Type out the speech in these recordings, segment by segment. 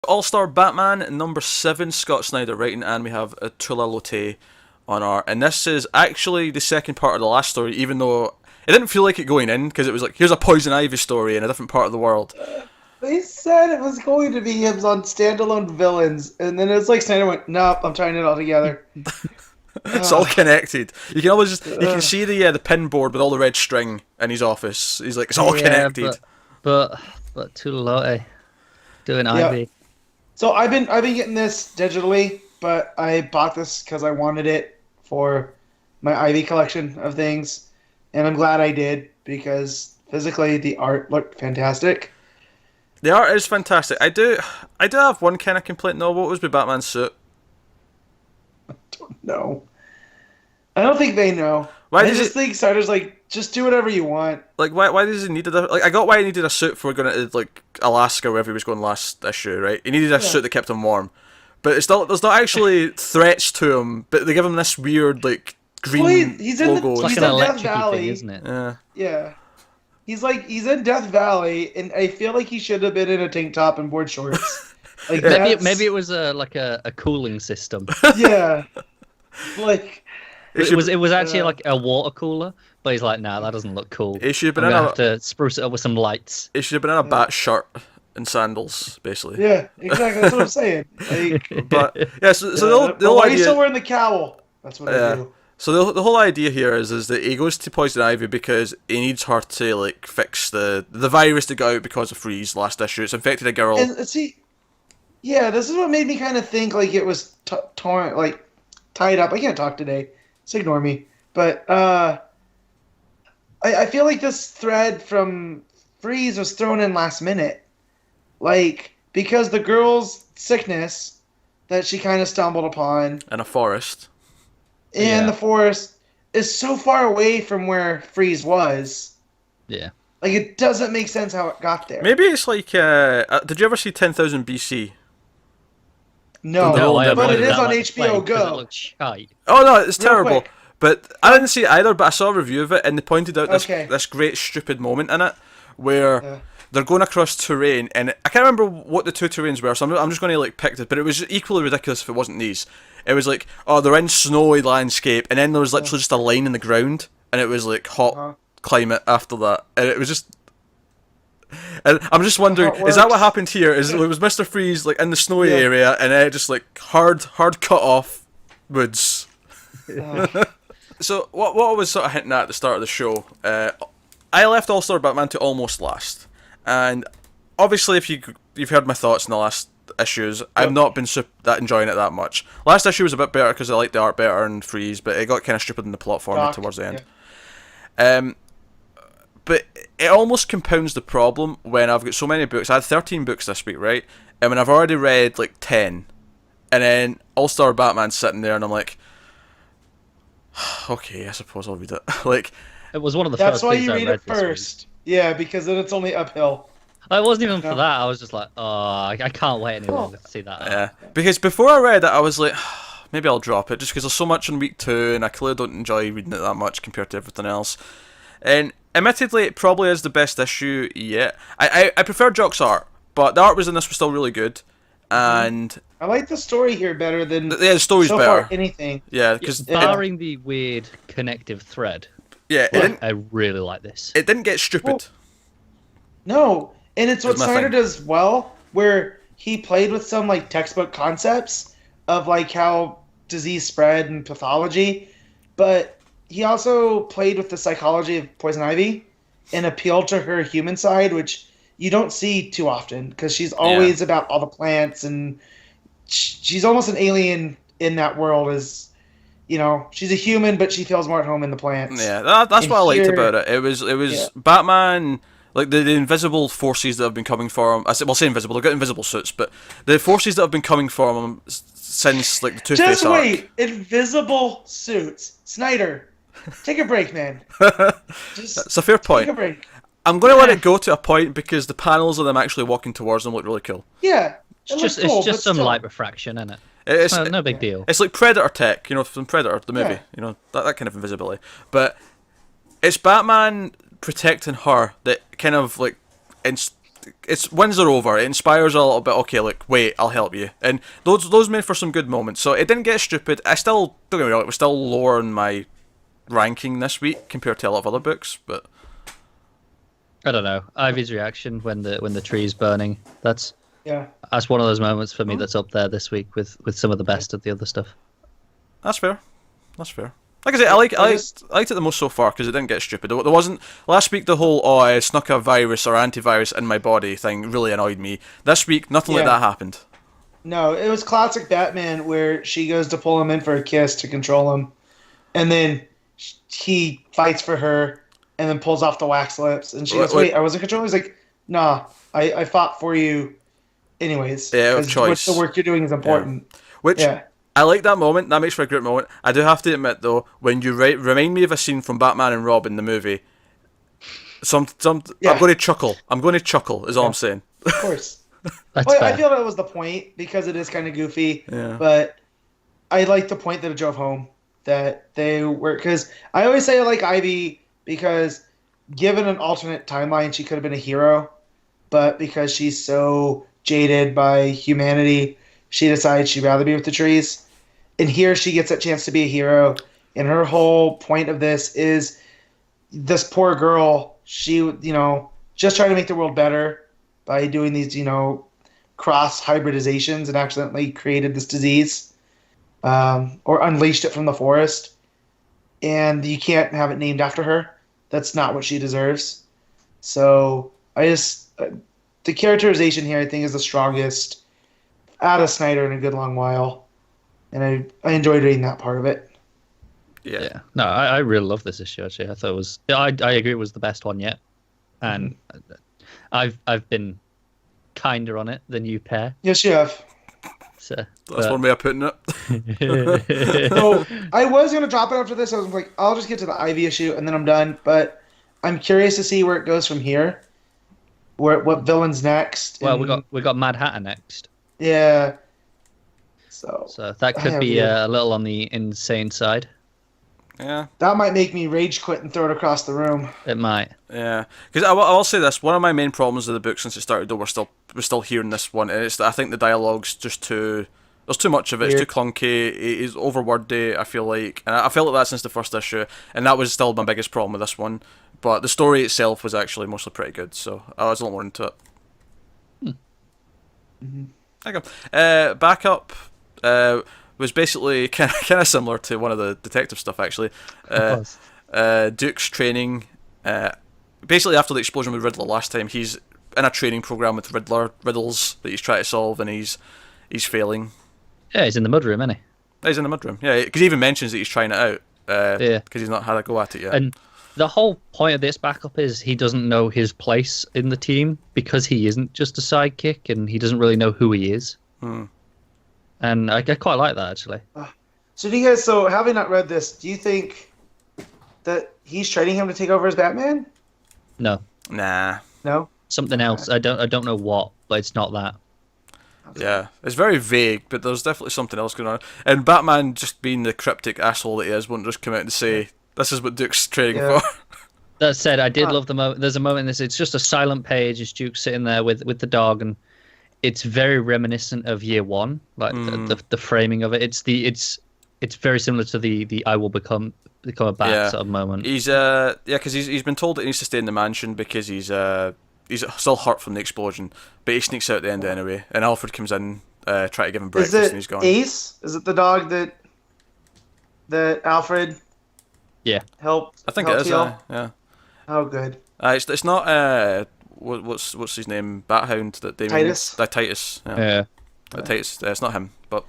All-Star Batman number 7, Scott Snyder writing, and we have Tula Lotay on art. And this is actually the second part of the last story, even though it didn't feel like it going in, because it was like, here's a Poison Ivy story in a different part of the world. They said it was going to be him on standalone villains, and then it's like Snyder went, nope, I'm tying it all together. It's all connected. You can always you can see the pin board with all the red string in his office. He's like, it's all connected. But Tula Lotay doing Ivy. So I've been getting this digitally, but I bought this because I wanted it for my Ivy collection of things, and I'm glad I did because physically the art looked fantastic. The art is fantastic. I do have one kind of complaint though. What was with Batman's suit? I don't know. I don't think they know. I just think Snyder's like, just do whatever you want. Like, why does he need a like? I got why he needed a suit for going to like Alaska, wherever he was going last issue, right? He needed a suit that kept him warm, but there's not actually threats to him. But they give him this weird like green he's in logo. It's like an Death Valley, thing, isn't it? Yeah. He's in Death Valley, and I feel like he should have been in a tank top and board shorts. Like maybe it was a cooling system. Yeah, like it was actually like a water cooler, but he's like, nah, that doesn't look cool. He should have been I'm gonna have to spruce it up with some lights. He should have been in a bat shirt and sandals, basically. Yeah, exactly. That's what I'm saying. Like, but yeah, so the whole why idea, are you still wearing the cowl? That's what I do. So the whole idea here is that he goes to Poison Ivy because he needs her to like fix the virus that got out because of Freeze last issue. It's infected a girl. And see, yeah, this is what made me kind of think like it was torn, like tied up. I can't talk today, so ignore me. But I feel like this thread from Freeze was thrown in last minute, like because the girl's sickness that she kind of stumbled upon in a forest. And the forest is so far away from where Freeze was. Yeah. Like, it doesn't make sense how it got there. Maybe it's like, did you ever see 10,000 BC? No, but it is on HBO Go. It looks shite. Oh, no, it's terrible. But I didn't see it either, but I saw a review of it, and they pointed out this great stupid moment in it, where they're going across terrain, and I can't remember what the two terrains were, so I'm just going to like pick it, but it was equally ridiculous if it wasn't these. It was like, oh, they're in snowy landscape, and then there was literally just a line in the ground, and it was like hot climate after that, and it was just. And I'm just wondering, is that what happened here? It was Mr. Freeze like in the snowy area, and then just like hard cut off woods. So what I was sort of hinting at the start of the show, I left All-Star Batman to almost last, and obviously if you've heard my thoughts in the last issues, I've not been that enjoying it that much. Last issue was a bit better because I liked the art better and Freeze, but it got kind of stupid in the plot for me towards the end. But it almost compounds the problem when I've got so many books. I had 13 books this week, right? And when I've already read like 10, and then All-Star Batman's sitting there, and I'm like, okay, I suppose I'll read it. Like, it was one of the first. That's why you read it first. Yeah, because then it's only uphill. It wasn't even for that. I was just like, I can't wait any longer to see that. Yeah, because before I read it, I was like, maybe I'll drop it just because there's so much in week 2, and I clearly don't enjoy reading it that much compared to everything else. And admittedly, it probably is the best issue yet. I prefer Jock's art, but the art was in this was still really good. And I like the story here better than the story's so better. Far anything. Yeah, because barring the weird connective thread. Yeah, I really like this. It didn't get stupid. Well, no, and it's what Snyder does well, where he played with some like textbook concepts of like how disease spread and pathology, but he also played with the psychology of Poison Ivy and appealed to her human side, which you don't see too often because she's always about all the plants, and she's almost an alien in that world. As you know, she's a human, but she feels more at home in the plants. Yeah, that's what I liked about it. It was Batman, like the invisible forces that have been coming for him. Say invisible. They've got invisible suits, but the forces that have been coming for him since like the Two-Face Just wait, arc. invisible suits, Snyder. Take a break, man. That's a fair point. Take a break. I'm going to let it go to a point because the panels of them actually walking towards them look really cool. Yeah, it's just some light refraction, isn't it? It's no big deal. It's like Predator tech, from Predator, the movie, that kind of invisibility. But it's Batman protecting her that kind of like it's wins are over. It inspires a little bit. Okay, look, wait, I'll help you, and those made for some good moments. So it didn't get stupid. I still don't get me wrong, it was still lower in my ranking this week compared to a lot of other books, but I don't know. Ivy's reaction when the tree's burning. That's one of those moments for me that's up there this week with some of the best of the other stuff. That's fair. That's fair. Like I say, I liked it the most so far because it didn't get stupid. There wasn't last week the whole I snuck a virus or antivirus in my body thing really annoyed me. This week nothing like that happened. No, it was classic Batman where she goes to pull him in for a kiss to control him, and then he fights for her and then pulls off the wax lips, and she goes, "Wait, I wasn't controlling." He's like, "Nah, I fought for you, anyways. Yeah, choice. The work you're doing is important." Yeah. Which. Yeah. I like that moment. That makes for a great moment. I do have to admit, though, when you remind me of a scene from Batman and Robin, the movie, I'm going to chuckle. I'm going to chuckle, is all I'm saying. Of course. I feel that was the point, because it is kind of goofy. Yeah. But I like the point that it drove home. That they were... Because I always say I like Ivy, because given an alternate timeline, she could have been a hero. But because she's so jaded by humanity, she decides she'd rather be with the trees. And here she gets a chance to be a hero. And her whole point of this is this poor girl, she, just trying to make the world better by doing these, cross hybridizations, and accidentally created this disease or unleashed it from the forest. And you can't have it named after her. That's not what she deserves. So the characterization here, I think, is the strongest out of Snyder in a good long while. And I enjoyed reading that part of it. Yeah. No, I really love this issue, actually. I thought it was... I agree it was the best one yet. And I've been kinder on it than you, Per. Yes, you have. So, that's one way of putting it. So I was going to drop it after this. I was like, I'll just get to the Ivy issue and then I'm done. But I'm curious to see where it goes from here. What villain's next. Well, we got Mad Hatter next. Yeah. So that could be a little on the insane side. Yeah. That might make me rage quit and throw it across the room. It might. Yeah. Because I'll say this, one of my main problems with the book since it started, though we're still hearing this one, and it's that I think the dialogue's just there's too much of it. Weird. It's too clunky. It's overwordy, I feel like. And I felt like that since the first issue, and that was still my biggest problem with this one. But the story itself was actually mostly pretty good, so I was a lot more into it. There you go. Backup was basically kind of similar to one of the detective stuff, actually. Duke's training. Basically, after the explosion with Riddler last time, he's in a training program with riddles that he's trying to solve, and he's failing. Yeah, he's in the mudroom, isn't he? He's in the mudroom. Yeah, because he even mentions that he's trying it out. Because he's not had a go at it yet. And the whole point of this backup is he doesn't know his place in the team because he isn't just a sidekick, and he doesn't really know who he is. And I quite like that, actually. So do you guys? So having not read this, do you think that he's training him to take over as Batman? No. Nah. No. Something else. I don't know what, but it's not that. Yeah, it's very vague, but there's definitely something else going on. And Batman, just being the cryptic asshole that he is, won't just come out and say, "This is what Duke's training for." That said, I did love the moment. There's a moment in this. It's just a silent page. It's Duke sitting there with the dog, and it's very reminiscent of Year One, like the framing of it. It's very similar to the I will become a bat sort of moment. He's because he's been told that he needs to stay in the mansion because he's still hurt from the explosion, but he sneaks out at the end anyway. And Alfred comes in, try to give him breakfast, and he's gone. Ace? Is it the dog that Alfred? Yeah. Helped. I think it is. Yeah. Oh, good. It's not what's his name? Bathound that they Titus. Titus. Yeah. Titus. It's not him, but.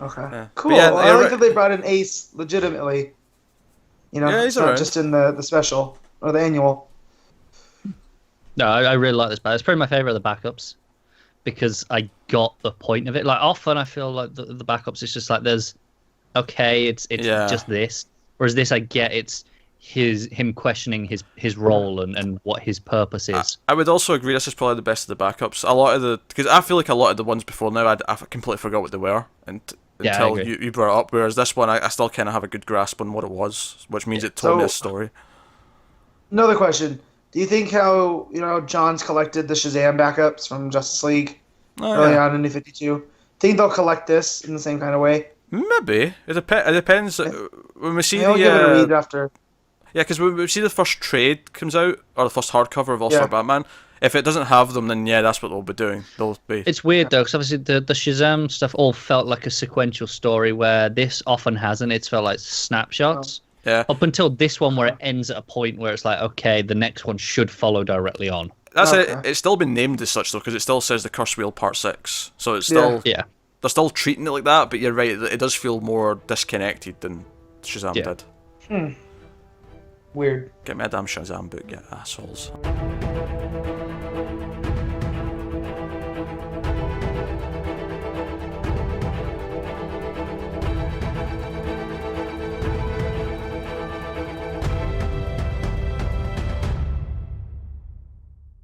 Okay. Yeah. Cool. Well, I like that they brought in Ace legitimately. He's not just in the special or the annual. No, I really like this backup. It's probably my favorite of the backups because I got the point of it. Like often, I feel like the backups. It's just like it's just this. Whereas this, I get it's him questioning his role and what his purpose is. I would also agree. This is probably the best of the backups. A lot of because I feel like a lot of the ones before now, I completely forgot what they were until you brought it up. Whereas this one, I still kind of have a good grasp on what it was, which means it told me a story. Another question. Do you think how John's collected the Shazam backups from Justice League early on in New 52? Think they'll collect this in the same kind of way? Maybe it depends. When we see I'll give it a read after. Yeah, because when we see the first trade comes out, or the first hardcover of All Star Batman, if it doesn't have them, then yeah, that's what they'll be doing. They'll be. It's weird though, because obviously the Shazam stuff all felt like a sequential story, where this often hasn't. It's felt like snapshots. Yeah. Up until this one, where it ends at a point where it's like, okay, the next one should follow directly on. That's it. It's still been named as such though, because it still says the Curse Wheel Part 6. So it's still they're still treating it like that. But you're right, it does feel more disconnected than Shazam did. Weird. Get me a damn Shazam book, you assholes.